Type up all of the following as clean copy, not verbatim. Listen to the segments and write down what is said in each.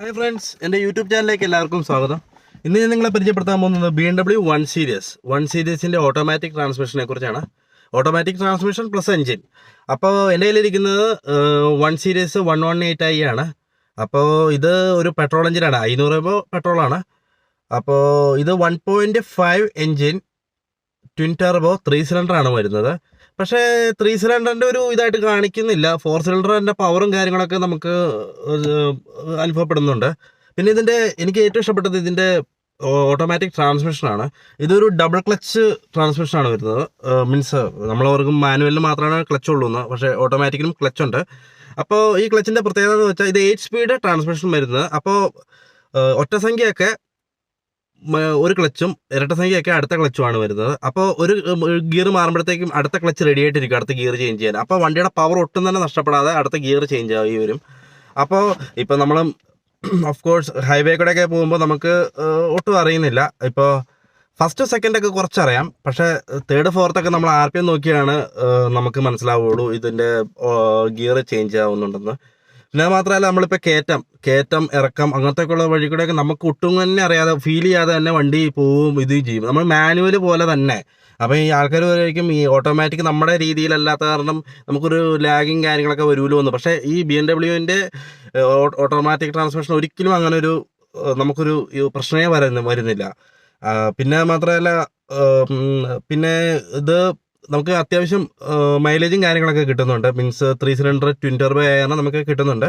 Hi friends, എൻ്റെ YouTube ചാനലിലേക്ക് എല്ലാവർക്കും സ്വാഗതം. ഇന്ന് ഞാൻ നിങ്ങളെ പരിചയപ്പെടുത്താൻ പോകുന്നത് BMW 1 സീരീസിൻ്റെ ഓട്ടോമാറ്റിക് ട്രാൻസ്മിഷനെ കുറിച്ചാണ്. Automatic transmission plus engine. അപ്പോൾ എൻ്റെ കയ്യിലിരിക്കുന്നത് 1 സീരീസ് 118i ആണ്. അപ്പോൾ ഇത് ഒരു പെട്രോൾ എഞ്ചിനാണ്, 500 രൂപ പെട്രോളാണ്. അപ്പോൾ ഇത് 1.5 എൻജിൻ ട്വിൻ ടർബോ 3 സിലിണ്ടറാണ് വരുന്നത്. പക്ഷേ 3 സിലിണ്ടറിൻ്റെ ഒരു ഇതായിട്ട് കാണിക്കുന്നില്ല. 4 സിലിണ്ടറിൻ്റെ പവറും കാര്യങ്ങളൊക്കെ നമുക്ക് അനുഭവപ്പെടുന്നുണ്ട്. പിന്നെ എനിക്ക് ഏറ്റവും ഇഷ്ടപ്പെട്ടത് ഇതിൻ്റെ ഓട്ടോമാറ്റിക് ട്രാൻസ്മിഷനാണ്. ഇതൊരു ഡബിൾ ക്ലച്ച് ട്രാൻസ്മിഷനാണ് വരുന്നത്. മീൻസ് നമ്മളവർക്കും മാനുവലിൽ മാത്രമാണ് ക്ലച്ച് ഉള്ളൂ എന്ന്, പക്ഷേ ഓട്ടോമാറ്റിക്കിനും ക്ലച്ച് ഉണ്ട്. അപ്പോൾ ഈ ക്ലച്ചിൻ്റെ പ്രത്യേകത എന്ന് വെച്ചാൽ ഇത് 8 സ്പീഡ് ട്രാൻസ്മിഷൻ വരുന്നത്. അപ്പോൾ ഒറ്റ സംഖ്യയൊക്കെ ഒരു ക്ലച്ചും ഇരട്ട സംഖ്യയൊക്കെ അടുത്ത ക്ലച്ചുമാണ് വരുന്നത്. അപ്പോൾ ഒരു ഗിയർ മാറുമ്പോഴത്തേക്കും അടുത്ത ക്ലച്ച് റെഡി ആയിട്ടിരിക്കും അടുത്ത ഗിയർ ചേഞ്ച് ചെയ്യാൻ. അപ്പോൾ വണ്ടിയുടെ പവർ ഒട്ടും തന്നെ നഷ്ടപ്പെടാതെ അടുത്ത ഗിയർ ചേഞ്ച് ആയി വരും. അപ്പോൾ ഇപ്പോൾ നമ്മൾ ഓഫ് കോഴ്സ് ഹൈവേ കൂടെയൊക്കെ പോകുമ്പോൾ നമുക്ക് ഒട്ടും അറിയുന്നില്ല. ഇപ്പോൾ ഫസ്റ്റ് സെക്കൻഡൊക്കെ കുറച്ചറിയാം, പക്ഷേ തേർഡ് ഫോർത്തൊക്കെ നമ്മൾ RPM നോക്കിയാണ് നമുക്ക് മനസ്സിലാവുള്ളൂ ഇതിൻ്റെ ഗിയർ ചേഞ്ച് ആവുന്നുണ്ടെന്ന്. പിന്നെ മാത്രമല്ല, നമ്മളിപ്പോൾ കയറ്റം ഇറക്കം അങ്ങനത്തെയൊക്കെയുള്ള വഴി കൂടെയൊക്കെ നമുക്ക് ഒട്ടും തന്നെ അറിയാതെ ഫീൽ ചെയ്യാതെ തന്നെ വണ്ടി പോവും ഇത് ചെയ്യും. നമ്മൾ മാനുവൽ പോലെ തന്നെ. അപ്പോൾ ഈ ആൾക്കാർ പറയുകയും ഈ ഓട്ടോമാറ്റിക് നമ്മുടെ രീതിയിലല്ലാത്ത കാരണം നമുക്കൊരു ലാഗിങ് കാര്യങ്ങളൊക്കെ വരുമല്ലോ എന്ന്. പക്ഷേ ഈ BMWൻ്റെ ഓട്ടോമാറ്റിക് ട്രാൻസ്മിഷൻ ഒരിക്കലും അങ്ങനെ ഒരു നമുക്കൊരു പ്രശ്നമേ വരുന്നില്ല. പിന്നെ മാത്രമല്ല, പിന്നെ ഇത് നമുക്ക് അത്യാവശ്യം മൈലേജും കാര്യങ്ങളൊക്കെ കിട്ടുന്നുണ്ട്. മീൻസ് 3 സിലിണ്ടർ ട്വിൻ ടർബോ ആയാണ് നമുക്ക് കിട്ടുന്നുണ്ട്.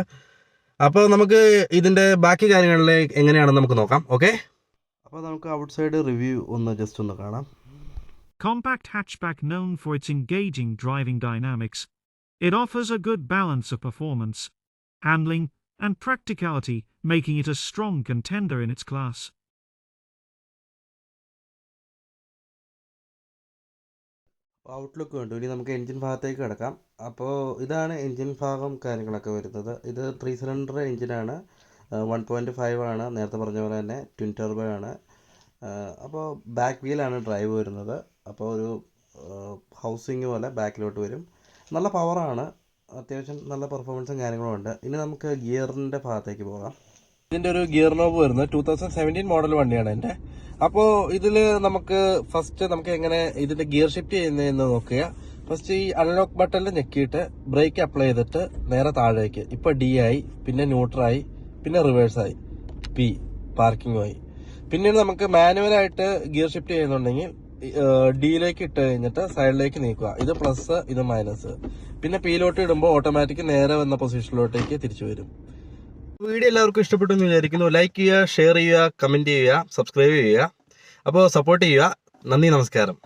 അപ്പോൾ നമുക്ക് ഇതിൻ്റെ ബാക്കി കാര്യങ്ങളിലേക്ക് എങ്ങനെയാണെന്ന് നമുക്ക് നോക്കാം. ഓക്കെ, അപ്പോൾ നമുക്ക് ഔട്ട് സൈഡ് റിവ്യൂ ജസ്റ്റ് ഒന്ന് കാണാം. Compact hatchback known for its engaging driving dynamics, it offers a good balance of performance, handling, and practicality, making it a strong contender in its class. Outlook കണ്ടു. ഇനി നമുക്ക് engine ഭാഗത്തേക്ക് കിടക്കാം. അപ്പോൾ ഇതാണ് engine ഭാഗം കാര്യങ്ങളൊക്കെ വരുന്നത്. ഇത് 3 സിലിണ്ടർ എൻജിനാണ്, 1.5 ആണ്, നേരത്തെ പറഞ്ഞ പോലെ തന്നെ ട്വിൻ ടർബോ ആണ്. അപ്പോൾ ബാക്ക് വീലാണ് ഡ്രൈവ് വരുന്നത്. അപ്പോൾ ഒരു ഹൗസിങ് പോലെ ബാക്കിലോട്ട് വരും. നല്ല പവറാണ്, അത്യാവശ്യം നല്ല പെർഫോമൻസും കാര്യങ്ങളും ഉണ്ട്. ഇനി നമുക്ക് ഗിയറിൻ്റെ ഭാഗത്തേക്ക് പോകാം. ഇതിൻ്റെ ഒരു ഗിയർ നോബ് വരുന്നത് 2017 മോഡൽ വണ്ടിയാണ് എൻ്റെ. അപ്പോൾ ഇതിൽ നമുക്ക് എങ്ങനെ ഇതിൻ്റെ ഗിയർ ഷിഫ്റ്റ് ചെയ്യുന്നതെന്ന് നോക്കുക. ഫസ്റ്റ് ഈ അൺലോക്ക് ബട്ടണിൽ ഞെക്കിയിട്ട് ബ്രേക്ക് അപ്ലൈ ചെയ്തിട്ട് നേരെ താഴേക്ക്. ഇപ്പോൾ D ആയി, പിന്നെ ന്യൂട്രലായി, പിന്നെ റിവേഴ്സായി, P പാർക്കിംഗ് ആയി. പിന്നീട് നമുക്ക് മാനുവലായിട്ട് ഗിയർ ഷിഫ്റ്റ് ചെയ്യുന്നുണ്ടെങ്കിൽ ഡിയിലേക്ക് ഇട്ട് കഴിഞ്ഞിട്ട് സൈഡിലേക്ക് നീക്കുക. ഇത് പ്ലസ്, ഇത് മൈനസ്. പിന്നെ Pയിലോട്ട് ഇടുമ്പോൾ ഓട്ടോമാറ്റിക് നേരെ വന്ന പൊസിഷനിലോട്ടേക്ക് തിരിച്ചു വരും. വീഡിയോ എല്ലാവർക്കും ഇഷ്ടപ്പെട്ടു എന്ന് വിചാരിക്കുന്നു. ലൈക്ക് ചെയ്യുക, ഷെയർ ചെയ്യുക, കമൻറ്റ് ചെയ്യുക, സബ്സ്ക്രൈബ് ചെയ്യുക. അപ്പോൾ സപ്പോർട്ട് ചെയ്യുക. നന്ദി, നമസ്കാരം.